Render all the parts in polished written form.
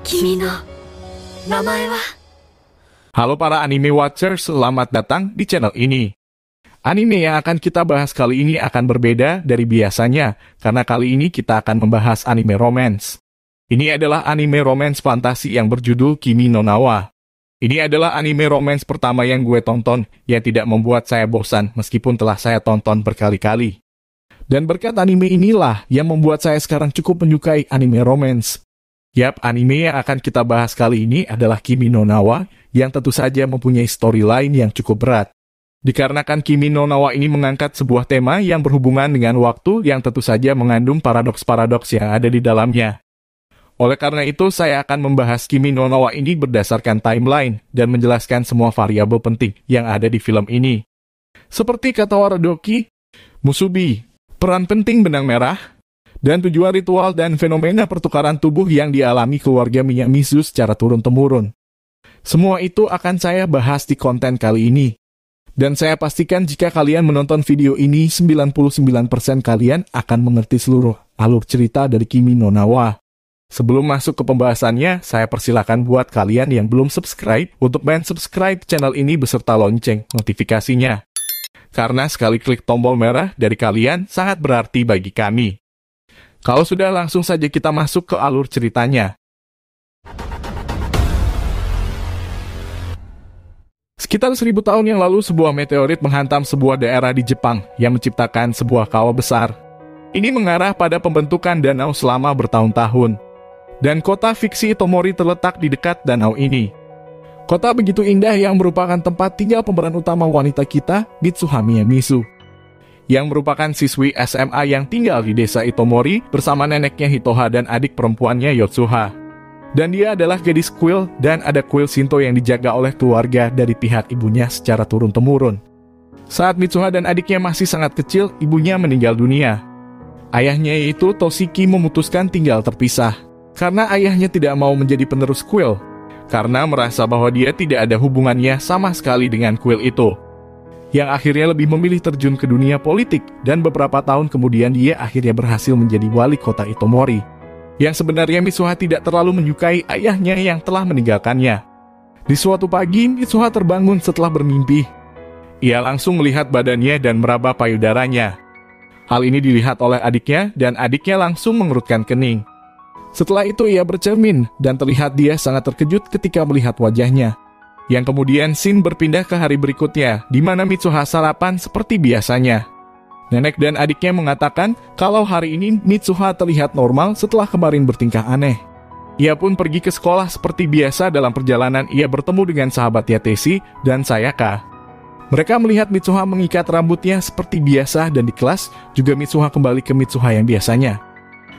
君の名前は? Halo para anime watchers, selamat datang di channel ini. Anime yang akan kita bahas kali ini akan berbeda dari biasanya, karena kali ini kita akan membahas anime romance. Ini adalah anime romance fantasi yang berjudul Kimi no Na wa. Ini adalah anime romance pertama yang gue tonton, yang tidak membuat saya bosan meskipun telah saya tonton berkali-kali. Dan berkat anime inilah yang membuat saya sekarang cukup menyukai anime romance. Yap, anime yang akan kita bahas kali ini adalah Kimi no Na wa, yang tentu saja mempunyai storyline yang cukup berat. Dikarenakan Kimi no Na wa ini mengangkat sebuah tema yang berhubungan dengan waktu yang tentu saja mengandung paradoks-paradoks yang ada di dalamnya. Oleh karena itu, saya akan membahas Kimi no Na wa ini berdasarkan timeline dan menjelaskan semua variabel penting yang ada di film ini. Seperti kata Waradoki, Musubi, peran penting benang merah, dan tujuan ritual dan fenomena pertukaran tubuh yang dialami keluarga Miyamizu secara turun-temurun. Semua itu akan saya bahas di konten kali ini. Dan saya pastikan jika kalian menonton video ini, 99% kalian akan mengerti seluruh alur cerita dari Kimi no Na wa. Sebelum masuk ke pembahasannya, saya persilakan buat kalian yang belum subscribe untuk subscribe channel ini beserta lonceng notifikasinya. Karena sekali klik tombol merah dari kalian sangat berarti bagi kami. Kalau sudah, langsung saja kita masuk ke alur ceritanya. Sekitar 1000 tahun yang lalu, sebuah meteorit menghantam sebuah daerah di Jepang yang menciptakan sebuah kawah besar. Ini mengarah pada pembentukan danau selama bertahun-tahun. Dan kota fiksi Itomori terletak di dekat danau ini. Kota begitu indah yang merupakan tempat tinggal pemeran utama wanita kita, Mitsuha Miyamizu, yang merupakan siswi SMA yang tinggal di desa Itomori bersama neneknya Hitoha dan adik perempuannya Yotsuha. Dan dia adalah gadis kuil, dan ada kuil Shinto yang dijaga oleh keluarga dari pihak ibunya secara turun-temurun. Saat Mitsuha dan adiknya masih sangat kecil, ibunya meninggal dunia. Ayahnya yaitu Toshiki memutuskan tinggal terpisah, karena ayahnya tidak mau menjadi penerus kuil, karena merasa bahwa dia tidak ada hubungannya sama sekali dengan kuil itu. Yang akhirnya lebih memilih terjun ke dunia politik, dan beberapa tahun kemudian dia akhirnya berhasil menjadi wali kota Itomori. Yang sebenarnya Mitsuha tidak terlalu menyukai ayahnya yang telah meninggalkannya. Di suatu pagi, Mitsuha terbangun setelah bermimpi. Ia langsung melihat badannya dan meraba payudaranya. Hal ini dilihat oleh adiknya, dan adiknya langsung mengerutkan kening. Setelah itu ia bercermin, dan terlihat dia sangat terkejut ketika melihat wajahnya. Yang kemudian scene berpindah ke hari berikutnya, di mana Mitsuha sarapan seperti biasanya. Nenek dan adiknya mengatakan kalau hari ini Mitsuha terlihat normal setelah kemarin bertingkah aneh. Ia pun pergi ke sekolah seperti biasa. Dalam perjalanan ia bertemu dengan sahabatnya Teshi dan Sayaka. Mereka melihat Mitsuha mengikat rambutnya seperti biasa, dan di kelas juga Mitsuha kembali ke Mitsuha yang biasanya.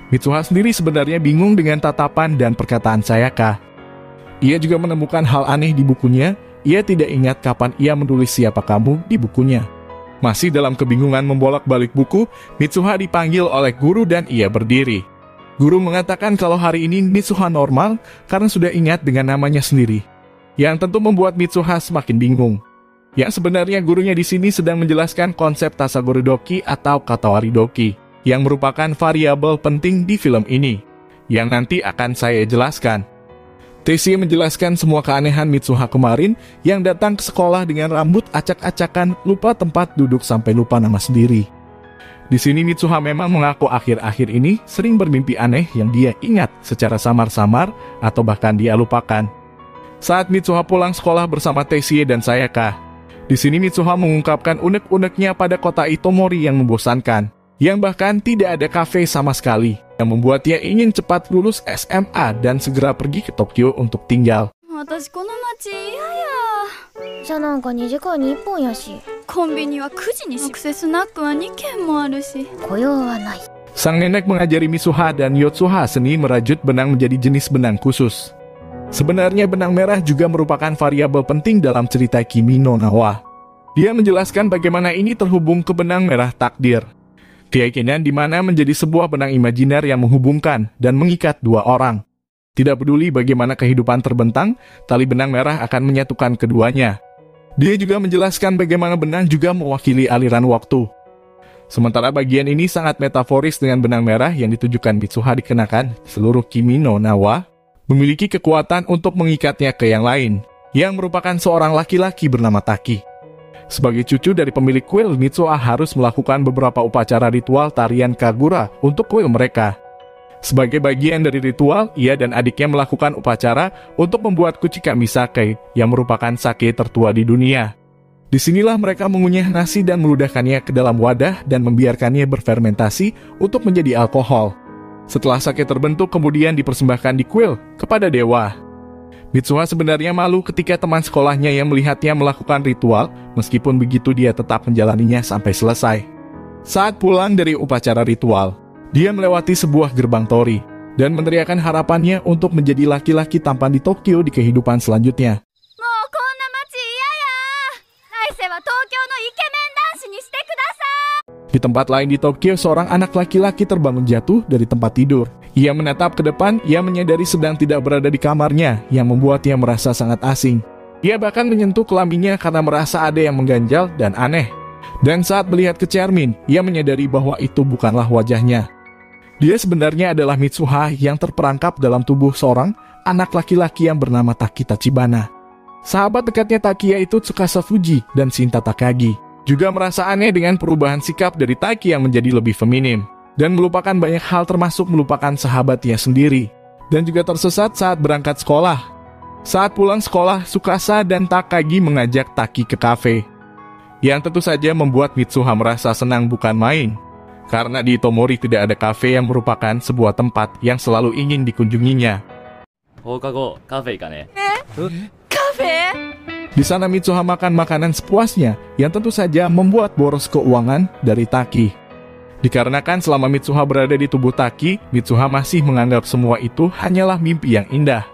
Mitsuha sendiri sebenarnya bingung dengan tatapan dan perkataan Sayaka. Ia juga menemukan hal aneh di bukunya. Ia tidak ingat kapan ia menulis siapa kamu di bukunya. Masih dalam kebingungan membolak-balik buku, Mitsuha dipanggil oleh guru dan ia berdiri. Guru mengatakan kalau hari ini Mitsuha normal karena sudah ingat dengan namanya sendiri. Yang tentu membuat Mitsuha semakin bingung. Yang sebenarnya gurunya di sini sedang menjelaskan konsep Tasagoridoki atau Katawaridoki, yang merupakan variabel penting di film ini, yang nanti akan saya jelaskan. Teshi menjelaskan semua keanehan Mitsuha kemarin yang datang ke sekolah dengan rambut acak-acakan, lupa tempat duduk sampai lupa nama sendiri. Di sini Mitsuha memang mengaku akhir-akhir ini sering bermimpi aneh yang dia ingat secara samar-samar atau bahkan dia lupakan. Saat Mitsuha pulang sekolah bersama Teshi dan Sayaka, di sini Mitsuha mengungkapkan unek-uneknya pada kota Itomori yang membosankan, yang bahkan tidak ada kafe sama sekali, yang membuat dia ingin cepat lulus SMA dan segera pergi ke Tokyo untuk tinggal. Sang nenek mengajari Mitsuha dan Yotsuha seni merajut benang menjadi jenis benang khusus. Sebenarnya benang merah juga merupakan variabel penting dalam cerita Kimi no Na wa. Dia menjelaskan bagaimana ini terhubung ke benang merah takdir. Keyakinan di mana menjadi sebuah benang imajiner yang menghubungkan dan mengikat dua orang. Tidak peduli bagaimana kehidupan terbentang, tali benang merah akan menyatukan keduanya. Dia juga menjelaskan bagaimana benang juga mewakili aliran waktu. Sementara bagian ini sangat metaforis dengan benang merah yang ditujukan Mitsuha dikenakan seluruh Kimi no Na wa. memiliki kekuatan untuk mengikatnya ke yang lain, yang merupakan seorang laki-laki bernama Taki. Sebagai cucu dari pemilik kuil, Mitsuha harus melakukan beberapa upacara ritual tarian Kagura untuk kuil mereka. Sebagai bagian dari ritual, ia dan adiknya melakukan upacara untuk membuat Kuchika Misake yang merupakan sake tertua di dunia. Disinilah mereka mengunyah nasi dan meludahkannya ke dalam wadah dan membiarkannya berfermentasi untuk menjadi alkohol. Setelah sake terbentuk kemudian dipersembahkan di kuil kepada dewa. Mitsuha sebenarnya malu ketika teman sekolahnya yang melihatnya melakukan ritual, meskipun begitu dia tetap menjalaninya sampai selesai. Saat pulang dari upacara ritual, dia melewati sebuah gerbang tori dan meneriakkan harapannya untuk menjadi laki-laki tampan di Tokyo di kehidupan selanjutnya. Di tempat lain di Tokyo, seorang anak laki-laki terbangun jatuh dari tempat tidur. Ia menatap ke depan, ia menyadari sedang tidak berada di kamarnya, yang membuatnya merasa sangat asing. Ia bahkan menyentuh kelaminnya karena merasa ada yang mengganjal dan aneh. Dan saat melihat ke cermin, ia menyadari bahwa itu bukanlah wajahnya. Dia sebenarnya adalah Mitsuha yang terperangkap dalam tubuh seorang anak laki-laki yang bernama Taki Tachibana. Sahabat dekatnya Taki yaitu Tsukasa Fuji dan Shinta Takagi juga merasa aneh dengan perubahan sikap dari Taki yang menjadi lebih feminim dan melupakan banyak hal termasuk melupakan sahabatnya sendiri dan juga tersesat saat berangkat sekolah. Saat pulang sekolah, Tsukasa dan Takagi mengajak Taki ke kafe yang tentu saja membuat Mitsuha merasa senang bukan main karena di Itomori tidak ada kafe yang merupakan sebuah tempat yang selalu ingin dikunjunginya. Kafe? Di sana Mitsuha makan makanan sepuasnya yang tentu saja membuat boros keuangan dari Taki. Dikarenakan selama Mitsuha berada di tubuh Taki, Mitsuha masih menganggap semua itu hanyalah mimpi yang indah.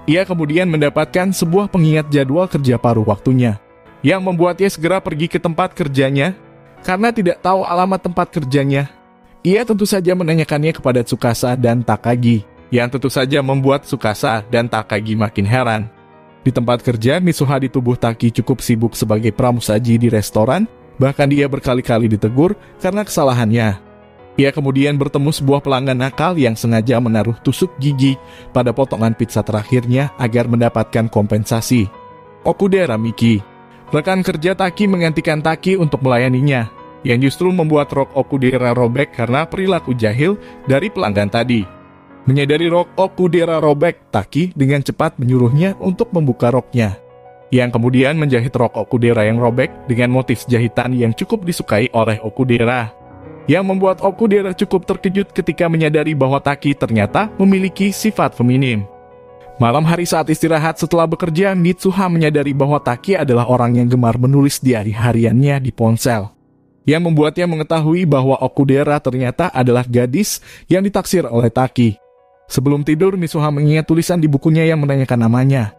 Ia kemudian mendapatkan sebuah pengingat jadwal kerja paruh waktunya, yang membuatnya segera pergi ke tempat kerjanya. Karena tidak tahu alamat tempat kerjanya, ia tentu saja menanyakannya kepada Tsukasa dan Takagi, yang tentu saja membuat Tsukasa dan Takagi makin heran. Di tempat kerja, Mitsuha di tubuh Taki cukup sibuk sebagai pramusaji di restoran, bahkan dia berkali-kali ditegur karena kesalahannya. Ia kemudian bertemu sebuah pelanggan nakal yang sengaja menaruh tusuk gigi pada potongan pizza terakhirnya agar mendapatkan kompensasi. Okudera Miki, rekan kerja Taki, menggantikan Taki untuk melayaninya, yang justru membuat rok Okudera robek karena perilaku jahil dari pelanggan tadi. Menyadari rok Okudera robek, Taki dengan cepat menyuruhnya untuk membuka roknya, yang kemudian menjahit rok Okudera yang robek dengan motif jahitan yang cukup disukai oleh Okudera, yang membuat Okudera cukup terkejut ketika menyadari bahwa Taki ternyata memiliki sifat feminim. Malam hari saat istirahat setelah bekerja, Mitsuha menyadari bahwa Taki adalah orang yang gemar menulis diari hariannya di ponsel, yang membuatnya mengetahui bahwa Okudera ternyata adalah gadis yang ditaksir oleh Taki. Sebelum tidur, Mitsuha mengingat tulisan di bukunya yang menanyakan namanya,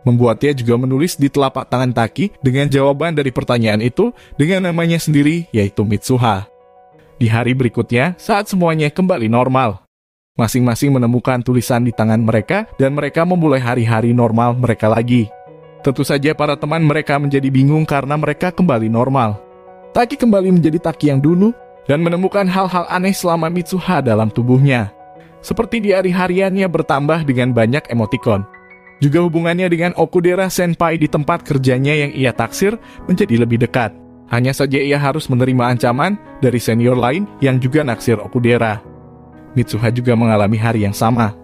membuatnya juga menulis di telapak tangan Taki dengan jawaban dari pertanyaan itu dengan namanya sendiri, yaitu Mitsuha. Di hari berikutnya, saat semuanya kembali normal, masing-masing menemukan tulisan di tangan mereka dan mereka memulai hari-hari normal mereka lagi. Tentu saja para teman mereka menjadi bingung karena mereka kembali normal. Taki kembali menjadi Taki yang dulu dan menemukan hal-hal aneh selama Mitsuha dalam tubuhnya. Seperti di hari-hariannya bertambah dengan banyak emotikon. Juga hubungannya dengan Okudera Senpai di tempat kerjanya yang ia taksir menjadi lebih dekat. Hanya saja ia harus menerima ancaman dari senior lain yang juga naksir Okudera. Mitsuha juga mengalami hari yang sama.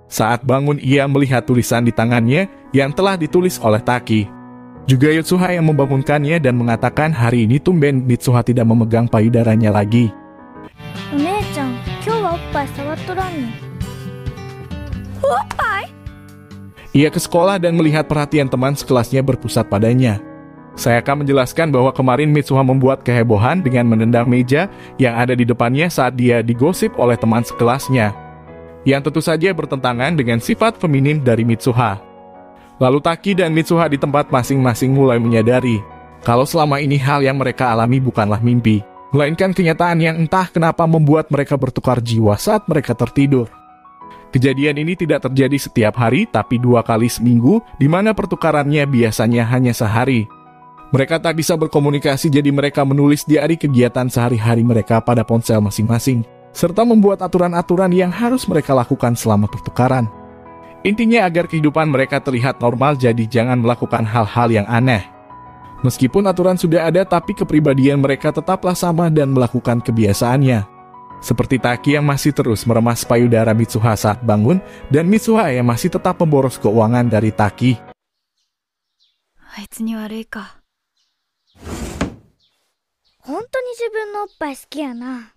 Saat bangun ia melihat tulisan di tangannya yang telah ditulis oleh Taki. Juga Yotsuha yang membangunkannya dan mengatakan hari ini tumben Mitsuha tidak memegang payudaranya lagi. Onee-chan, kyou wa oppai sawatto ranno. Oppai? Ia ke sekolah dan melihat perhatian teman sekelasnya berpusat padanya. Sayaka menjelaskan bahwa kemarin Mitsuha membuat kehebohan dengan menendang meja yang ada di depannya saat dia digosip oleh teman sekelasnya, yang tentu saja bertentangan dengan sifat feminim dari Mitsuha. Lalu Taki dan Mitsuha di tempat masing-masing mulai menyadari kalau selama ini hal yang mereka alami bukanlah mimpi, melainkan kenyataan yang entah kenapa membuat mereka bertukar jiwa saat mereka tertidur. Kejadian ini tidak terjadi setiap hari, tapi 2 kali seminggu, di mana pertukarannya biasanya hanya sehari. Mereka tak bisa berkomunikasi, jadi mereka menulis diari kegiatan sehari-hari mereka pada ponsel masing-masing, serta membuat aturan-aturan yang harus mereka lakukan selama pertukaran. Intinya agar kehidupan mereka terlihat normal, jadi jangan melakukan hal-hal yang aneh. Meskipun aturan sudah ada, tapi kepribadian mereka tetaplah sama dan melakukan kebiasaannya. Seperti Taki yang masih terus meremas payudara Mitsuha saat bangun, dan Mitsuha yang masih tetap memboros keuangan dari Taki. あいつに悪いか。本当に自分のおっぱい好きやな。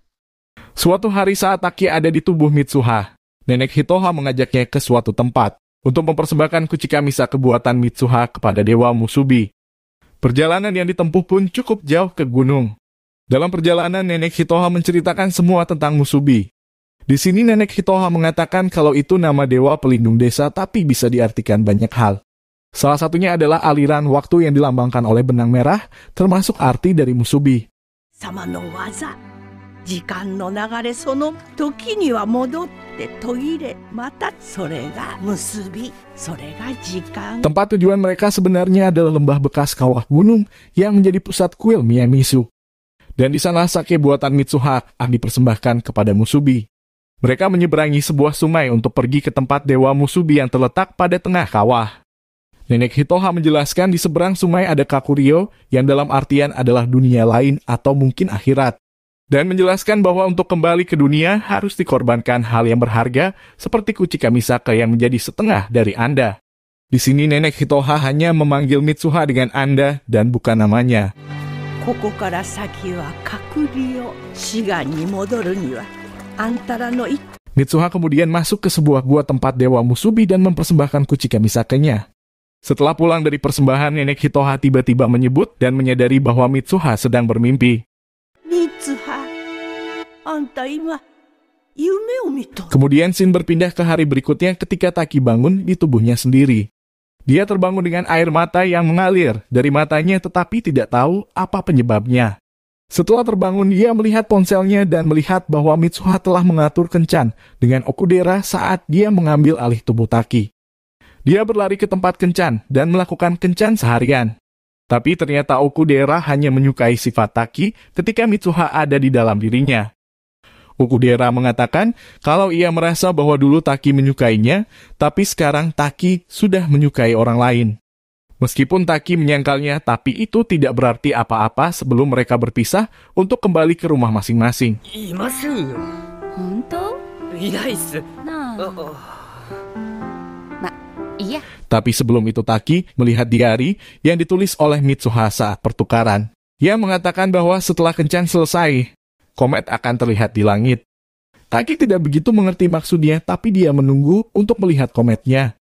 Suatu hari saat Taki ada di tubuh Mitsuha, Nenek Hitoha mengajaknya ke suatu tempat untuk mempersembahkan kuchikamisha kebuatan Mitsuha kepada Dewa Musubi. Perjalanan yang ditempuh pun cukup jauh ke gunung. Dalam perjalanan, Nenek Hitoha menceritakan semua tentang Musubi. Di sini Nenek Hitoha mengatakan kalau itu nama dewa pelindung desa, tapi bisa diartikan banyak hal. Salah satunya adalah aliran waktu yang dilambangkan oleh benang merah, termasuk arti dari Musubi. 様の技、時間の流れ、その時には戻って途切れ、またそれが結び、それが時間。 Tempat tujuan mereka sebenarnya adalah lembah bekas kawah gunung yang menjadi pusat kuil Miyamisu. Dan di sana sake buatan Mitsuha akan dipersembahkan kepada Musubi. Mereka menyeberangi sebuah sungai untuk pergi ke tempat Dewa Musubi yang terletak pada tengah kawah. Nenek Hitoha menjelaskan di seberang sungai ada Kakuryō yang dalam artian adalah dunia lain atau mungkin akhirat. Dan menjelaskan bahwa untuk kembali ke dunia harus dikorbankan hal yang berharga seperti kuchikamisha yang menjadi setengah dari Anda. Di sini Nenek Hitoha hanya memanggil Mitsuha dengan Anda dan bukan namanya. ここから先は隔離を滋賀に戻るにはあんたらの一 Mitsuha kemudian masuk ke sebuah gua tempat Dewa Musubi dan mempersembahkan kuchikamisha-nya. Setelah pulang dari persembahan, Nenek Hitoha tiba-tiba menyebut dan menyadari bahwa Mitsuha sedang bermimpi. 三葉、あんた今夢を見と。 Kemudian scene berpindah ke hari berikutnya ketika Taki bangun di tubuhnya sendiri. Dia terbangun dengan air mata yang mengalir dari matanya tetapi tidak tahu apa penyebabnya. Setelah terbangun, dia melihat ponselnya dan melihat bahwa Mitsuha telah mengatur kencan dengan Okudera saat dia mengambil alih tubuh Taki. Dia berlari ke tempat kencan dan melakukan kencan seharian. Tapi ternyata Okudera hanya menyukai sifat Taki ketika Mitsuha ada di dalam dirinya. Okudera mengatakan kalau ia merasa bahwa dulu Taki menyukainya, tapi sekarang Taki sudah menyukai orang lain. Meskipun Taki menyangkalnya, tapi itu tidak berarti apa-apa sebelum mereka berpisah untuk kembali ke rumah masing-masing. いませんよ。本当？いないっす。なあ。Iya. Tapi sebelum itu Taki melihat diari yang ditulis oleh Mitsuha saat pertukaran. Ia mengatakan bahwa setelah kencan selesai, komet akan terlihat di langit. Taki tidak begitu mengerti maksudnya, tapi dia menunggu untuk melihat kometnya.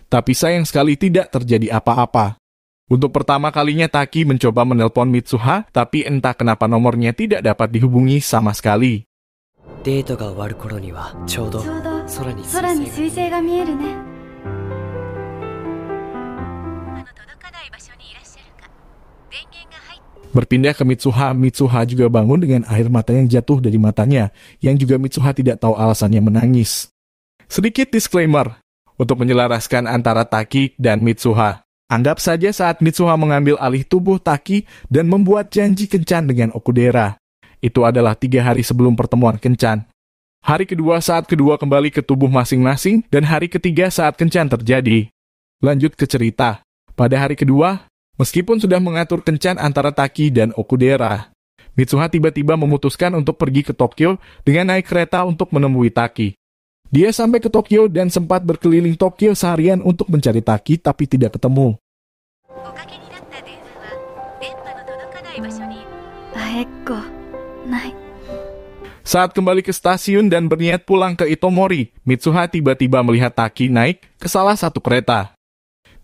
Tapi sayang sekali tidak terjadi apa-apa. Untuk pertama kalinya Taki mencoba menelpon Mitsuha, tapi entah kenapa nomornya tidak dapat dihubungi sama sekali. デートが終わる頃にはちょうど空に水星が見えるね。 Berpindah ke Mitsuha, Mitsuha juga bangun dengan air mata yang jatuh dari matanya, yang juga Mitsuha tidak tahu alasannya menangis. Sedikit disclaimer, untuk menyelaraskan antara Taki dan Mitsuha. Anggap saja saat Mitsuha mengambil alih tubuh Taki dan membuat janji kencan dengan Okudera. Itu adalah 3 hari sebelum pertemuan kencan. Hari kedua saat kedua kembali ke tubuh masing-masing, dan hari ketiga saat kencan terjadi. Lanjut ke cerita. Pada hari kedua, meskipun sudah mengatur kencan antara Taki dan Okudera, Mitsuha tiba-tiba memutuskan untuk pergi ke Tokyo dengan naik kereta untuk menemui Taki. Dia sampai ke Tokyo dan sempat berkeliling Tokyo seharian untuk mencari Taki, tapi tidak ketemu. Saat kembali ke stasiun dan berniat pulang ke Itomori, Mitsuha tiba-tiba melihat Taki naik ke salah satu kereta.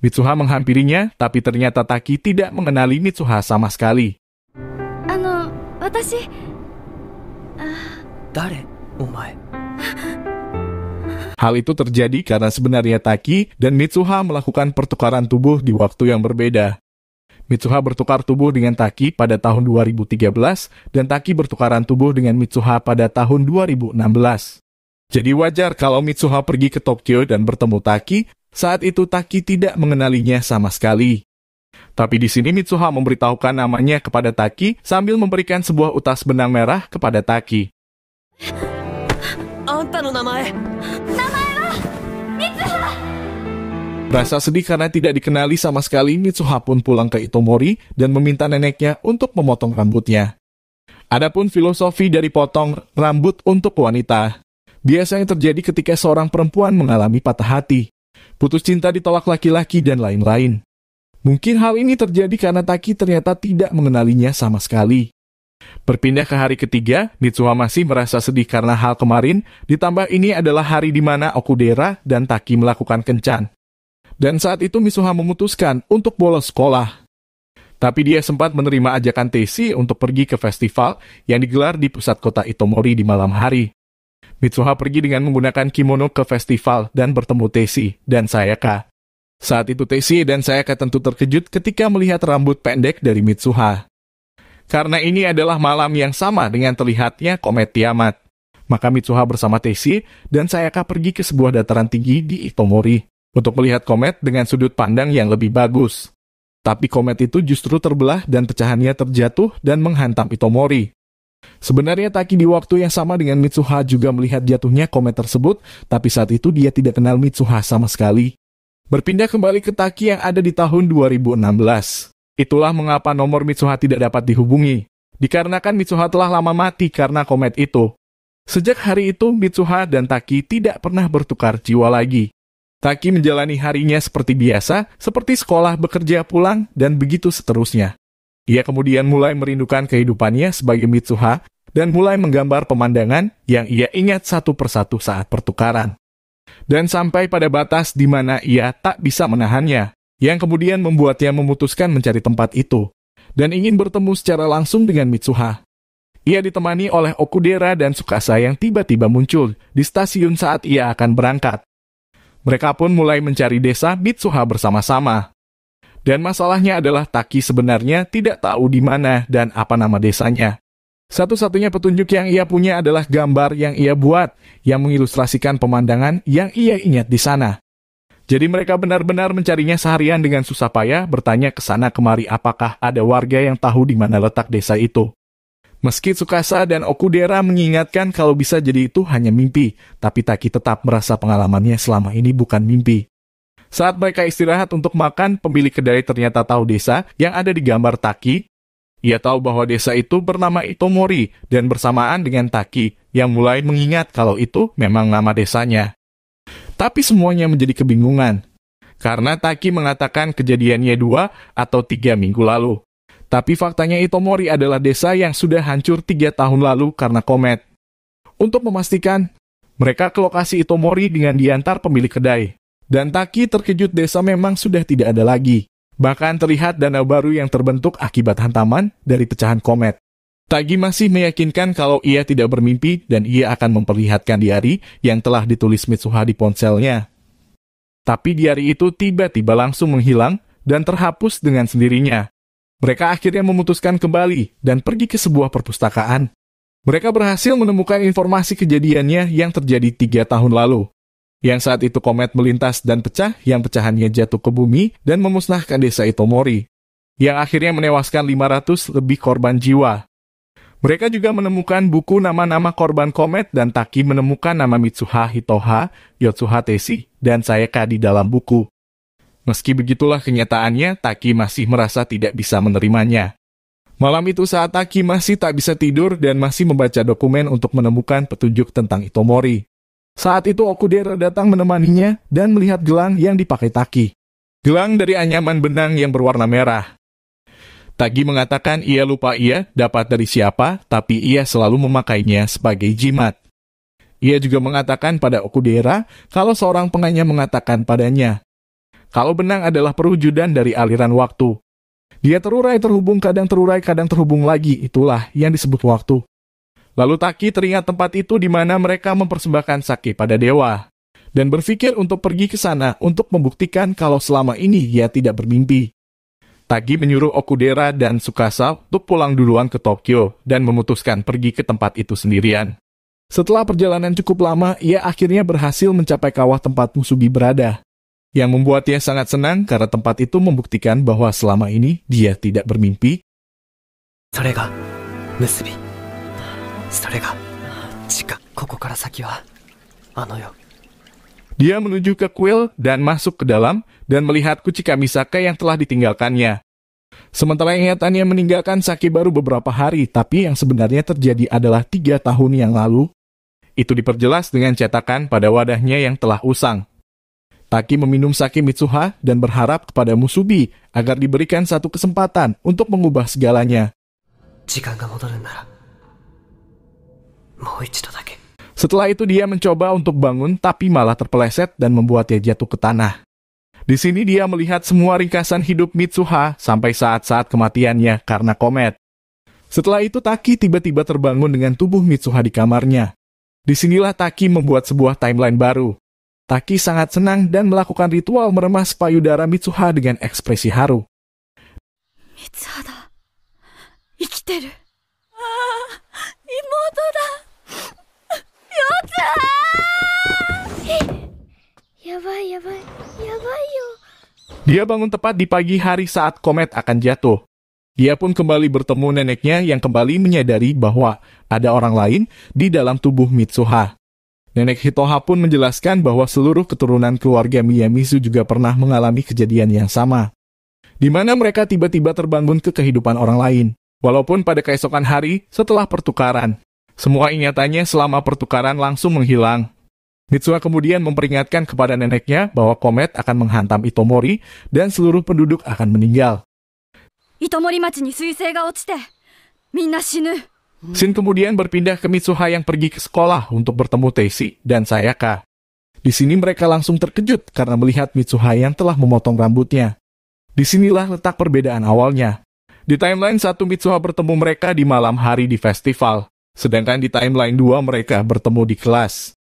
Mitsuha menghampirinya, tapi ternyata Taki tidak mengenali Mitsuha sama sekali. 私。誰お前。 Hal itu terjadi karena sebenarnya Taki dan Mitsuha melakukan pertukaran tubuh di waktu yang berbeda. Mitsuha bertukar tubuh dengan Taki pada tahun 2013 dan Taki bertukaran tubuh dengan Mitsuha pada tahun 2016. Jadi wajar kalau Mitsuha pergi ke Tokyo dan bertemu Taki. Saat itu Taki tidak mengenalinya sama sekali. Tapi di sini Mitsuha memberitahukan namanya kepada Taki sambil memberikan sebuah utas benang merah kepada Taki. あんたの名前。三葉。Rasa sedih karena tidak dikenali sama sekali, Mitsuha pun pulang ke Itomori dan meminta neneknya untuk memotong rambutnya. Adapun filosofi dari potong rambut untuk wanita, biasanya terjadi ketika seorang perempuan mengalami patah hati, putus cinta, ditolak laki-laki, dan lain-lain. Mungkin hal ini terjadi karena Taki ternyata tidak mengenalinya sama sekali. Berpindah ke hari ketiga, Mitsuha masih merasa sedih karena hal kemarin, ditambah ini adalah hari di mana Okudera dan Taki melakukan kencan. Dan saat itu Mitsuha memutuskan untuk bolos sekolah. Tapi dia sempat menerima ajakan Teishi untuk pergi ke festival yang digelar di pusat kota Itomori di malam hari. Mitsuha pergi dengan menggunakan kimono ke festival dan bertemu Teishi dan Sayaka. Saat itu Teishi dan Sayaka tentu terkejut ketika melihat rambut pendek dari Mitsuha. Karena ini adalah malam yang sama dengan terlihatnya komet Tiamat. Maka Mitsuha bersama Teishi dan Sayaka pergi ke sebuah dataran tinggi di Itomori untuk melihat komet dengan sudut pandang yang lebih bagus. Tapi komet itu justru terbelah dan pecahannya terjatuh dan menghantam Itomori. Sebenarnya Taki di waktu yang sama dengan Mitsuha juga melihat jatuhnya komet tersebut, tapi saat itu dia tidak kenal Mitsuha sama sekali. Berpindah kembali ke Taki yang ada di tahun 2016. Itulah mengapa nomor Mitsuha tidak dapat dihubungi, dikarenakan Mitsuha telah lama mati karena komet itu. Sejak hari itu, Mitsuha dan Taki tidak pernah bertukar jiwa lagi. Taki menjalani harinya seperti biasa, seperti sekolah, bekerja, pulang, dan begitu seterusnya. Ia kemudian mulai merindukan kehidupannya sebagai Mitsuha dan mulai menggambar pemandangan yang ia ingat satu persatu saat pertukaran. Dan sampai pada batas di mana ia tak bisa menahannya, yang kemudian membuatnya memutuskan mencari tempat itu, dan ingin bertemu secara langsung dengan Mitsuha. Ia ditemani oleh Okudera dan Tsukasa yang tiba-tiba muncul di stasiun saat ia akan berangkat. Mereka pun mulai mencari desa Mitsuha bersama-sama. Dan masalahnya adalah Taki sebenarnya tidak tahu di mana dan apa nama desanya. Satu-satunya petunjuk yang ia punya adalah gambar yang ia buat, yang mengilustrasikan pemandangan yang ia ingat di sana. Jadi mereka benar-benar mencarinya seharian dengan susah payah, bertanya ke sana kemari apakah ada warga yang tahu di mana letak desa itu. Meski Tsukasa dan Okudera mengingatkan kalau bisa jadi itu hanya mimpi, tapi Taki tetap merasa pengalamannya selama ini bukan mimpi. Saat mereka istirahat untuk makan, pemilik kedai ternyata tahu desa yang ada di gambar Taki. Ia tahu bahwa desa itu bernama Itomori dan bersamaan dengan Taki yang mulai mengingat kalau itu memang nama desanya. Tapi semuanya menjadi kebingungan, karena Taki mengatakan kejadiannya 2 atau 3 minggu lalu. Tapi faktanya Itomori adalah desa yang sudah hancur 3 tahun lalu karena komet. Untuk memastikan, mereka ke lokasi Itomori dengan diantar pemilik kedai. Dan Taki terkejut desa memang sudah tidak ada lagi. Bahkan terlihat danau baru yang terbentuk akibat hantaman dari pecahan komet. Taki masih meyakinkan kalau ia tidak bermimpi dan ia akan memperlihatkan diari yang telah ditulis Mitsuha di ponselnya. Tapi diari itu tiba-tiba langsung menghilang dan terhapus dengan sendirinya. Mereka akhirnya memutuskan kembali dan pergi ke sebuah perpustakaan. Mereka berhasil menemukan informasi kejadiannya yang terjadi 3 tahun lalu. Yang saat itu komet melintas dan pecah, yang pecahannya jatuh ke bumi dan memusnahkan desa Itomori. Yang akhirnya menewaskan 500 lebih korban jiwa. Mereka juga menemukan buku nama-nama korban komet dan Taki menemukan nama Mitsuha Hitoha, Yotsuha Teishi, dan Sayaka di dalam buku. Meski begitulah kenyataannya, Taki masih merasa tidak bisa menerimanya. Malam itu saat Taki masih tak bisa tidur dan masih membaca dokumen untuk menemukan petunjuk tentang Itomori. Saat itu Okudera datang menemaninya dan melihat gelang yang dipakai Taki. Gelang dari anyaman benang yang berwarna merah. Taki mengatakan ia lupa ia dapat dari siapa, tapi ia selalu memakainya sebagai jimat. Ia juga mengatakan pada Okudera kalau seorang penganyam mengatakan padanya, kalau benang adalah perwujudan dari aliran waktu. Dia terurai terhubung, kadang terurai, kadang terhubung lagi, itulah yang disebut waktu. Lalu Taki teringat tempat itu di mana mereka mempersembahkan sake pada dewa, dan berpikir untuk pergi ke sana untuk membuktikan kalau selama ini ia tidak bermimpi. Taki menyuruh Okudera dan Tsukasa untuk pulang duluan ke Tokyo dan memutuskan pergi ke tempat itu sendirian. Setelah perjalanan cukup lama, ia akhirnya berhasil mencapai kawah tempat Musubi berada, yang membuatnya sangat senang karena tempat itu membuktikan bahwa selama ini dia tidak bermimpi. それが結び。それが地下。ここから先はあの世。Dia menuju ke kuil dan masuk ke dalam dan melihat Kuchika Misaka yang telah ditinggalkannya. Sementara ingatannya meninggalkan Saki baru beberapa hari, tapi yang sebenarnya terjadi adalah 3 tahun yang lalu. Itu diperjelas dengan cetakan pada wadahnya yang telah usang. Taki meminum sake Mitsuha dan berharap kepada Musubi agar diberikan satu kesempatan untuk mengubah segalanya. 時間が戻るんならもう一度だけ Setelah itu dia mencoba untuk bangun tapi malah terpeleset dan membuatnya jatuh ke tanah. Di sini dia melihat semua ringkasan hidup Mitsuha sampai saat-saat kematiannya karena komet. Setelah itu Taki tiba-tiba terbangun dengan tubuh Mitsuha di kamarnya. Disinilah Taki membuat sebuah timeline baru. Taki sangat senang dan melakukan ritual meremas payudara Mitsuha dengan ekspresi haru. 三葉だ。生きてる。ああ、妹だ。やばいやばい。やばいよ。 Dia bangun tepat di pagi hari saat komet akan jatuh. Dia pun kembali bertemu neneknya yang kembali menyadari bahwa ada orang lain di dalam tubuh Mitsuha. Nenek Hitoha pun menjelaskan bahwa seluruh keturunan keluarga Miyamizu juga pernah mengalami kejadian yang sama, di mana mereka tiba-tiba terbangun ke kehidupan orang lain. Walaupun pada keesokan hari setelah pertukaran, semua ingatannya selama pertukaran langsung menghilang. Mitsuha kemudian memperingatkan kepada neneknya bahwa komet akan menghantam Itomori dan seluruh penduduk akan meninggal. 糸森町に彗星が落ちてみんな死ぬ。 Shin kemudian berpindah ke Mitsuha yang pergi ke sekolah untuk bertemu Teishi dan Sayaka. Di sini mereka langsung terkejut karena melihat Mitsuha yang telah memotong rambutnya. Disinilah letak perbedaan awalnya. Di timeline 1 Mitsuha bertemu mereka di malam hari di festival, sedangkan di timeline 2 mereka bertemu di kelas.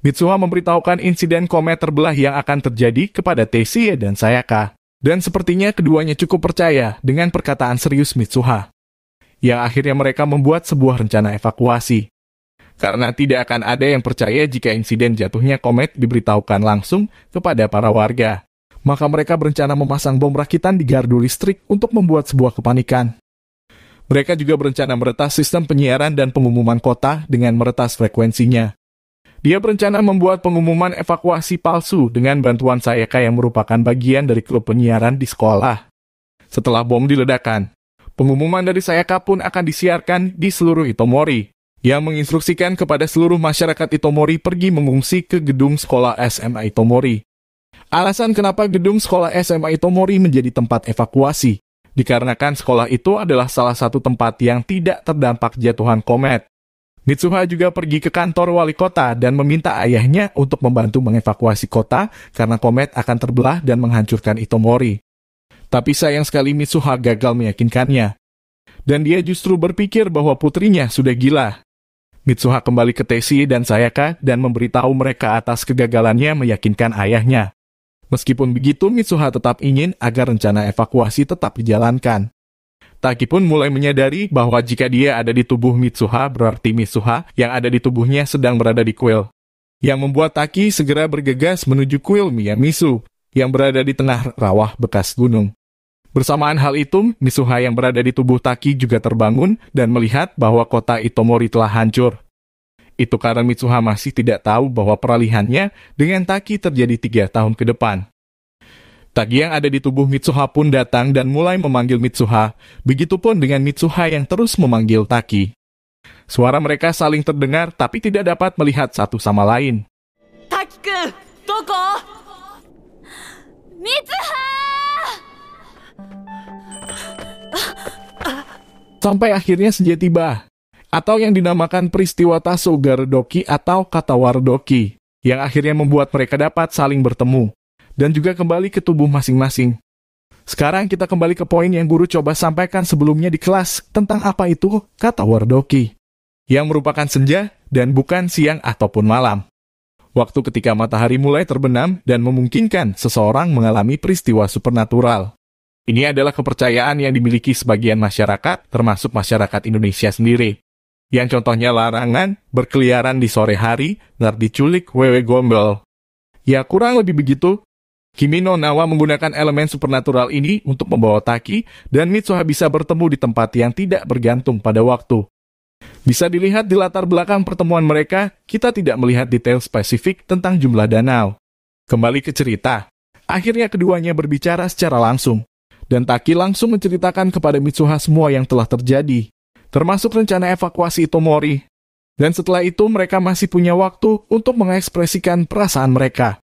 Mitsuha memberitahukan insiden komet terbelah yang akan terjadi kepada Teishi dan Sayaka. Dan sepertinya keduanya cukup percaya dengan perkataan serius Mitsuha. Yang akhirnya mereka membuat sebuah rencana evakuasi. Karena tidak akan ada yang percaya jika insiden jatuhnya komet diberitahukan langsung kepada para warga. Maka mereka berencana memasang bom rakitan di gardu listrik untuk membuat sebuah kepanikan. Mereka juga berencana meretas sistem penyiaran dan pengumuman kota dengan meretas frekuensinya. Dia berencana membuat pengumuman evakuasi palsu dengan bantuan Sayaka yang merupakan bagian dari klub penyiaran di sekolah. Setelah bom diledakkan, pengumuman dari Sayaka pun akan disiarkan di seluruh Itomori, yang menginstruksikan kepada seluruh masyarakat Itomori pergi mengungsi ke gedung sekolah SMA Itomori. Alasan kenapa gedung sekolah SMA Itomori menjadi tempat evakuasi, dikarenakan sekolah itu adalah salah satu tempat yang tidak terdampak jatuhan komet. Mitsuha juga pergi ke kantor wali kota dan meminta ayahnya untuk membantu mengevakuasi kota karena komet akan terbelah dan menghancurkan Itomori. Tapi sayang sekali Mitsuha gagal meyakinkannya. Dan dia justru berpikir bahwa putrinya sudah gila. Mitsuha kembali ke Teishi dan Sayaka dan memberitahu mereka atas kegagalannya meyakinkan ayahnya. Meskipun begitu, Mitsuha tetap ingin agar rencana evakuasi tetap dijalankan. Taki pun mulai menyadari bahwa jika dia ada di tubuh Mitsuha, berarti Mitsuha yang ada di tubuhnya sedang berada di kuil. Yang membuat Taki segera bergegas menuju kuil Miyamizu yang berada di tengah rawa bekas gunung. Bersamaan hal itu, Mitsuha yang berada di tubuh Taki juga terbangun dan melihat bahwa kota Itomori telah hancur. Itu karena Mitsuha masih tidak tahu bahwa peralihannya dengan Taki terjadi 3 tahun ke depan. Taki yang ada di tubuh Mitsuha pun datang dan mulai memanggil Mitsuha, begitupun dengan Mitsuha yang terus memanggil Taki. Suara mereka saling terdengar tapi tidak dapat melihat satu sama lain. Taki-kun, doko? Mitsuha! Sampai akhirnya senja tiba, atau yang dinamakan peristiwa Tasogaredoki atau Katawaredoki, yang akhirnya membuat mereka dapat saling bertemu dan juga kembali ke tubuh masing-masing. Sekarang kita kembali ke poin yang guru coba sampaikan sebelumnya di kelas tentang apa itu Katawaredoki, yang merupakan senja dan bukan siang ataupun malam. Waktu ketika matahari mulai terbenam dan memungkinkan seseorang mengalami peristiwa supernatural. Ini adalah kepercayaan yang dimiliki sebagian masyarakat, termasuk masyarakat Indonesia sendiri. Yang contohnya larangan berkeliaran di sore hari, ntar diculik wewe gombel. Ya kurang lebih begitu. Kimi no Nawa menggunakan elemen supernatural ini untuk membawa Taki dan Mitsuha bisa bertemu di tempat yang tidak bergantung pada waktu. Bisa dilihat di latar belakang pertemuan mereka, kita tidak melihat detail spesifik tentang jumlah danau. Kembali ke cerita. Akhirnya keduanya berbicara secara langsung. Dan Taki langsung menceritakan kepada Mitsuha semua yang telah terjadi, termasuk rencana evakuasi Itomori. Dan setelah itu mereka masih punya waktu untuk mengekspresikan perasaan mereka.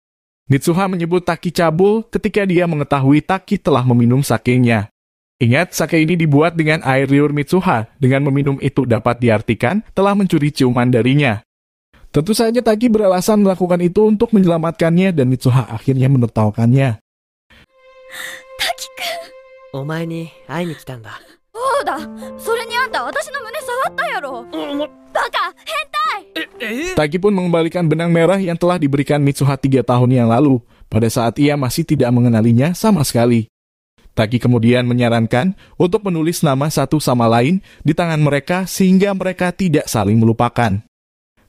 Mitsuha menyebut Taki cabul ketika dia mengetahui Taki telah meminum sakenya. Ingat, sake ini dibuat dengan air liur Mitsuha. Dengan meminum itu dapat diartikan telah mencuri ciuman darinya. Tentu saja Taki beralasan melakukan itu untuk menyelamatkannya dan Mitsuha akhirnya menertawakannya. お前に会いに来たんだ。そうだ、それにあんた私の胸触ったやろ。バカ、変態。 Taki pun mengembalikan benang merah yang telah diberikan Mitsuha 3 tahun yang lalu, pada saat ia masih tidak mengenalinya sama sekali. Taki kemudian menyarankan untuk menulis nama satu sama lain di tangan mereka sehingga mereka tidak saling melupakan.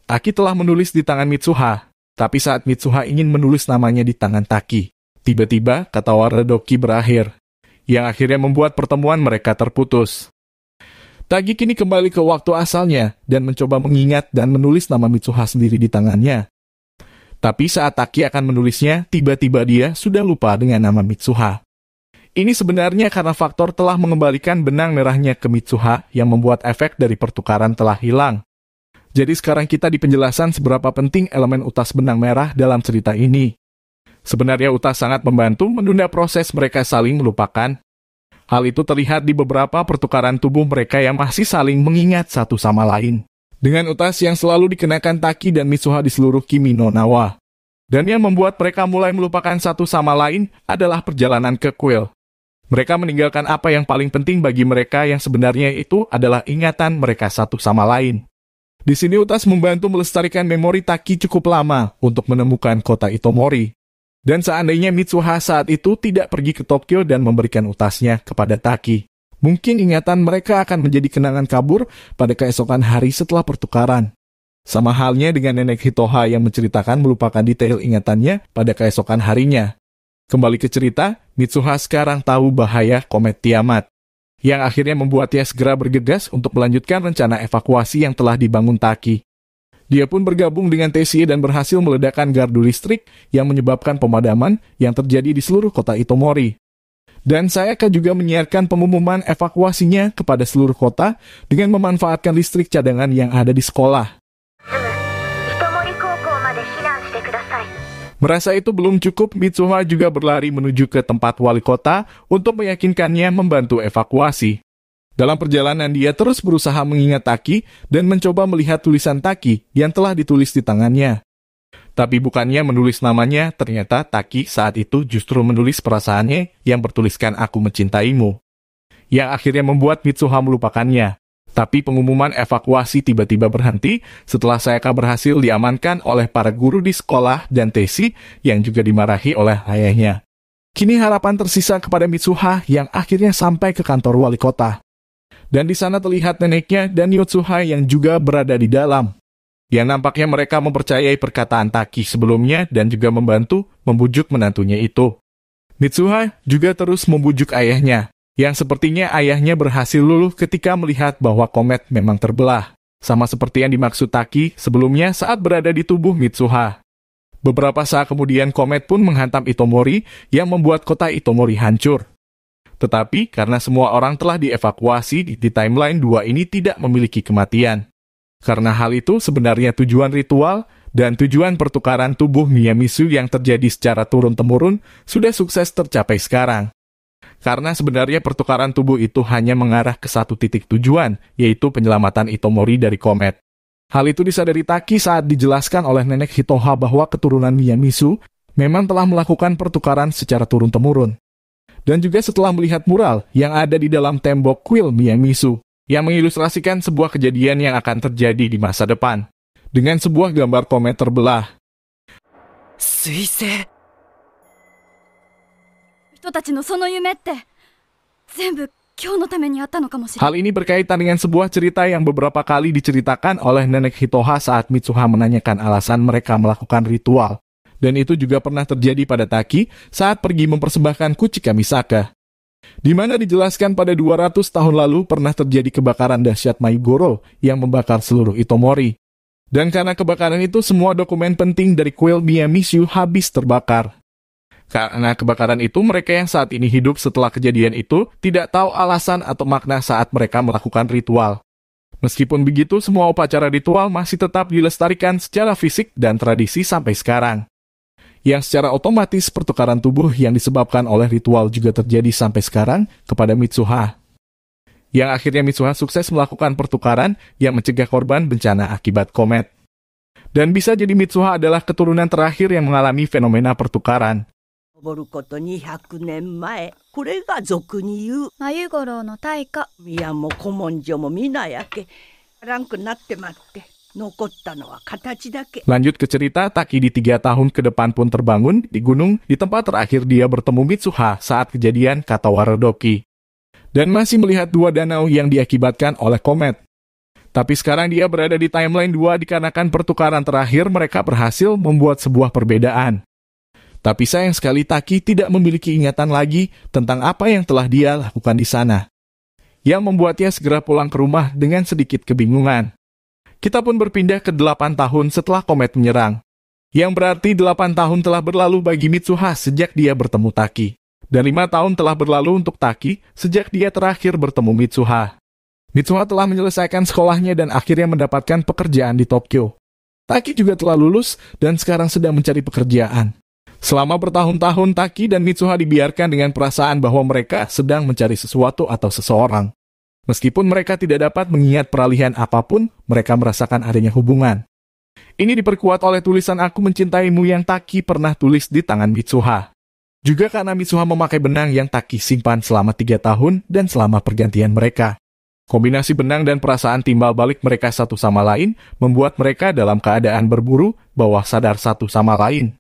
Taki telah menulis di tangan Mitsuha, tapi saat Mitsuha ingin menulis namanya di tangan Taki, tiba-tiba kata Waradoki berakhir, yang akhirnya membuat pertemuan mereka terputus. Taki kini kembali ke waktu asalnya dan mencoba mengingat dan menulis nama Mitsuha sendiri di tangannya. Tapi saat Taki akan menulisnya, tiba-tiba dia sudah lupa dengan nama Mitsuha. Ini sebenarnya karena faktor telah mengembalikan benang merahnya ke Mitsuha yang membuat efek dari pertukaran telah hilang. Jadi sekarang kita di penjelasan seberapa penting elemen utas benang merah dalam cerita ini. Sebenarnya utas sangat membantu menunda proses mereka saling melupakan. Hal itu terlihat di beberapa pertukaran tubuh mereka yang masih saling mengingat satu sama lain. Dengan utas yang selalu dikenakan Taki dan Mitsuha di seluruh Kimi no Nawa. Dan yang membuat mereka mulai melupakan satu sama lain adalah perjalanan ke kuil. Mereka meninggalkan apa yang paling penting bagi mereka yang sebenarnya itu adalah ingatan mereka satu sama lain. Di sini utas membantu melestarikan memori Taki cukup lama untuk menemukan kota Itomori. Dan seandainya Mitsuha saat itu tidak pergi ke Tokyo dan memberikan utasnya kepada Taki, mungkin ingatan mereka akan menjadi kenangan kabur pada keesokan hari setelah pertukaran. Sama halnya dengan nenek Hitoha yang menceritakan melupakan detail ingatannya pada keesokan harinya. Kembali ke cerita, Mitsuha sekarang tahu bahaya komet Tiamat, yang akhirnya membuatnya segera bergegas untuk melanjutkan rencana evakuasi yang telah dibangun Taki. Dia pun bergabung dengan Tessie dan berhasil meledakkan gardu listrik yang menyebabkan pemadaman yang terjadi di seluruh kota Itomori. Dan Sayaka juga menyiarkan pengumuman evakuasinya kepada seluruh kota dengan memanfaatkan listrik cadangan yang ada di sekolah. Merasa itu belum cukup, Mitsuha juga berlari menuju ke tempat wali kota untuk meyakinkannya membantu evakuasi. Dalam perjalanan dia terus berusaha mengingat Taki dan mencoba melihat tulisan Taki yang telah ditulis di tangannya. Tapi bukannya menulis namanya, ternyata Taki saat itu justru menulis perasaannya yang bertuliskan "Aku mencintaimu", yang akhirnya membuat Mitsuha melupakannya. Tapi pengumuman evakuasi tiba-tiba berhenti setelah Sayaka berhasil diamankan oleh para guru di sekolah dan Tessie yang juga dimarahi oleh ayahnya. Kini harapan tersisa kepada Mitsuha yang akhirnya sampai ke kantor wali kota. Dan di sana terlihat neneknya dan Yotsuha yang juga berada di dalam. Yang nampaknya mereka mempercayai perkataan Taki sebelumnya dan juga membantu membujuk menantunya itu. Mitsuha juga terus membujuk ayahnya, yang sepertinya ayahnya berhasil luluh ketika melihat bahwa komet memang terbelah. Sama seperti yang dimaksud Taki sebelumnya saat berada di tubuh Mitsuha. Beberapa saat kemudian komet pun menghantam Itomori yang membuat kota Itomori hancur. Tetapi karena semua orang telah dievakuasi di timeline 2 ini tidak memiliki kematian. Karena hal itu sebenarnya tujuan ritual dan tujuan pertukaran tubuh Miyamisu yang terjadi secara turun-temurun sudah sukses tercapai sekarang. Karena sebenarnya pertukaran tubuh itu hanya mengarah ke satu titik tujuan, yaitu penyelamatan Itomori dari komet. Hal itu disadari Taki saat dijelaskan oleh nenek Hitoha bahwa keturunan Miyamisu memang telah melakukan pertukaran secara turun-temurun. Dan juga setelah melihat mural yang ada di dalam tembok kuil Miyamisu, yang mengilustrasikan sebuah kejadian yang akan terjadi di masa depan, dengan sebuah gambar komet terbelah. 彗星。人たちのその夢って全部今日のためにあったのかもしれない。 Hal ini berkaitan dengan sebuah cerita yang beberapa kali diceritakan oleh nenek Hitoha saat Mitsuha menanyakan alasan mereka melakukan ritual. Dan itu juga pernah terjadi pada Taki saat pergi mempersembahkan Kuchika Misaka. Di mana dijelaskan pada 200 tahun lalu pernah terjadi kebakaran dahsyat Maigoro yang membakar seluruh Itomori. Dan karena kebakaran itu, semua dokumen penting dari kuil Miyamishu habis terbakar. Karena kebakaran itu, mereka yang saat ini hidup setelah kejadian itu tidak tahu alasan atau makna saat mereka melakukan ritual. Meskipun begitu, semua upacara ritual masih tetap dilestarikan secara fisik dan tradisi sampai sekarang. Yang secara otomatis pertukaran tubuh yang disebabkan oleh ritual juga terjadi sampai sekarang kepada Mitsuha. Yang akhirnya Mitsuha sukses melakukan pertukaran yang mencegah korban bencana akibat komet. Dan bisa jadi Mitsuha adalah keturunan terakhir yang mengalami fenomena pertukaran. 登ること200年前、これが俗に言う。眉五郎の大火。宮も古文書も皆焼け、ランクなってまって、残ったのは形だけ。 Lanjut ke cerita, Taki di 3 tahun ke depan pun terbangun di gunung di tempat terakhir dia bertemu Mitsuha saat kejadian Katawara Doki. Dan masih melihat 2 danau yang diakibatkan oleh komet. Tapi sekarang dia berada di timeline 2 dikarenakan pertukaran terakhir mereka berhasil membuat sebuah perbedaan. Tapi sayang sekali Taki tidak memiliki ingatan lagi tentang apa yang telah dia lakukan di sana. Yang membuatnya segera pulang ke rumah dengan sedikit kebingungan. Kita pun berpindah ke 8 tahun setelah komet menyerang. Yang berarti 8 tahun telah berlalu bagi Mitsuha sejak dia bertemu Taki. Dan 5 tahun telah berlalu untuk Taki sejak dia terakhir bertemu Mitsuha. Mitsuha telah menyelesaikan sekolahnya dan akhirnya mendapatkan pekerjaan di Tokyo. Taki juga telah lulus dan sekarang sedang mencari pekerjaan. Selama bertahun-tahun, Taki dan Mitsuha dibiarkan dengan perasaan bahwa mereka sedang mencari sesuatu atau seseorang. Meskipun mereka tidak dapat mengingat peralihan apapun, mereka merasakan adanya hubungan. Ini diperkuat oleh tulisan "Aku mencintaimu" yang Taki pernah tulis di tangan Mitsuha. Juga karena Mitsuha memakai benang yang Taki simpan selama 3 tahun dan selama pergantian mereka. Kombinasi benang dan perasaan timbal balik mereka satu sama lain membuat mereka dalam keadaan berburu, bawah sadar satu sama lain.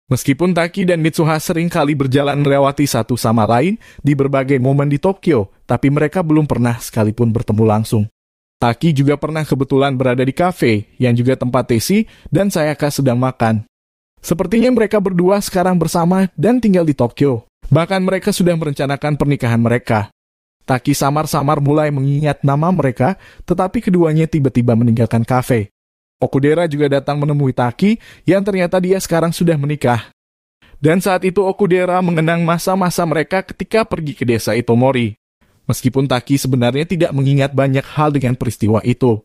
Meskipun Taki dan Mitsuha sering kali berjalan melewati satu sama lain di berbagai momen di Tokyo, tapi mereka belum pernah sekalipun bertemu langsung. Taki juga pernah kebetulan berada di kafe, yang juga tempat Tesi dan Sayaka sedang makan. Sepertinya mereka berdua sekarang bersama dan tinggal di Tokyo. Bahkan mereka sudah merencanakan pernikahan mereka. Taki samar-samar mulai mengingat nama mereka, tetapi keduanya tiba-tiba meninggalkan kafe. Okudera juga datang menemui Taki yang ternyata dia sekarang sudah menikah. Dan saat itu Okudera mengenang masa-masa mereka ketika pergi ke desa Itomori. Meskipun Taki sebenarnya tidak mengingat banyak hal dengan peristiwa itu.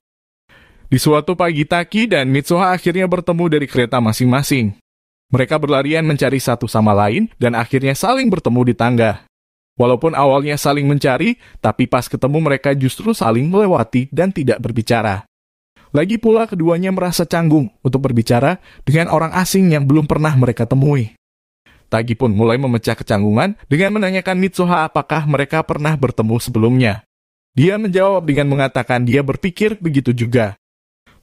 Di suatu pagi Taki dan Mitsuha akhirnya bertemu dari kereta masing-masing. Mereka berlarian mencari satu sama lain dan akhirnya saling bertemu di tangga. Walaupun awalnya saling mencari, tapi pas ketemu mereka justru saling melewati dan tidak berbicara. Lagi pula keduanya merasa canggung untuk berbicara dengan orang asing yang belum pernah mereka temui. Taki pun mulai memecah kecanggungan dengan menanyakan Mitsuha apakah mereka pernah bertemu sebelumnya. Dia menjawab dengan mengatakan dia berpikir begitu juga.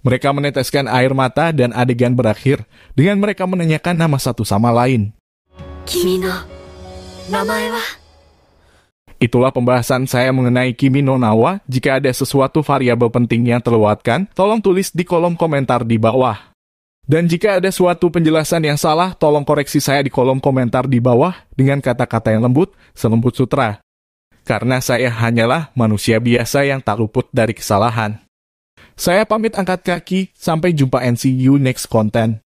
Mereka meneteskan air mata dan adegan berakhir dengan mereka menanyakan nama satu sama lain. Kimi no namae wa? Itulah pembahasan saya mengenai Kimi no Na wa. Jika ada sesuatu variabel penting yang terlewatkan, tolong tulis di kolom komentar di bawah. Dan jika ada suatu penjelasan yang salah, tolong koreksi saya di kolom komentar di bawah dengan kata-kata yang lembut, selembut sutra. Karena saya hanyalah manusia biasa yang tak luput dari kesalahan. Saya pamit angkat kaki, sampai jumpa and see you next content.